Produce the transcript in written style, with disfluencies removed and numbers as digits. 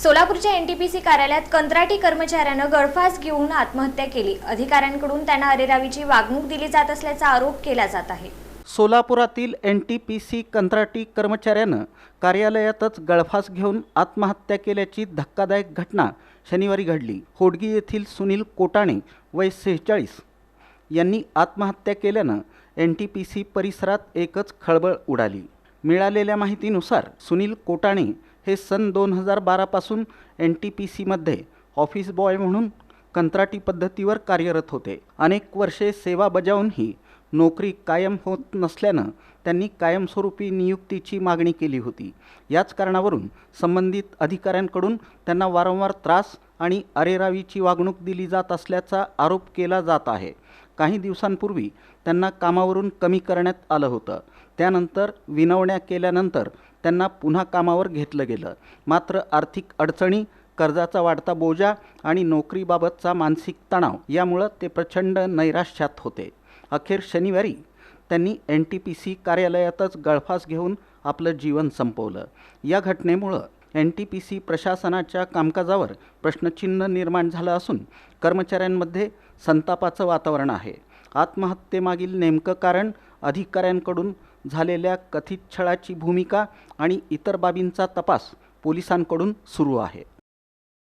सोलापूरच्या एनटीपीसी कार्यालयात कंत्राटी कर्मचाऱ्यानं गळफास घेऊन आत्महत्या केली। अधिकाऱ्यांकडून त्यांना अरेरावीची वागणूक दिली जात असल्याचा आरोप केला जात आहे। सोलापुरातील एनटीपीसी कंत्राटी कर्मचाऱ्यानं कार्यालयातच गळफास घेऊन आत्महत्या केल्याची धक्कादायक घटना शनिवारी घडली। होडगी येथील सुनील कोटाणे वय 46 यांनी आत्महत्या केल्यानं एनटीपीसी परिसरात एकच खळबळ उडाली। मिळालेल्या माहितीनुसार सुनील कोटाणे हे सन 2012 पासून एनटीपीसीमध्ये ऑफिस बॉय म्हणून कंत्राटी पद्धतीवर कार्यरत होते। अनेक वर्षे सेवा बजावूनही नोकरी कायम होत नसल्यानं त्यांनी कायमस्वरूपी नियुक्तीची मागणी केली होती। याच कारणावरून संबंधित अधिकाऱ्यांकडून त्यांना वारंवार त्रास आणि अरेरावीची वागणूक दिली जात असल्याचा आरोप केला जात आहे। काही दिवसांपूर्वी त्यांना कामावरून कमी करण्यात आलं होतं। त्यानंतर विनवण्या केल्यानंतर त्यांना पुन्हा कामावर घेतलं गेलं। मात्र आर्थिक अडचणी, कर्जाचा वाढता बोजा आणि नोकरीबाबतचा मानसिक तणाव यामुळे ते प्रचंड नैराश्यात होते। अखेर शनिवारी त्यांनी एनटीपीसी कार्यालयातच गळफास घेऊन आपलं जीवन संपवलं। या घटनेमुळे एनटीपीसी प्रशासनाच्या कामकाजावर प्रश्नचिन्ह निर्माण झालं असून कर्मचाऱ्यांमध्ये संतापाचं वातावरण आहे। आत्महत्येमागील नेमकं कारण, अधिकाऱ्यांकडून झालेल्या कथित छळाची भूमिका आणि इतर बाबींचा तपास पोलिसांकडून सुरू आहे।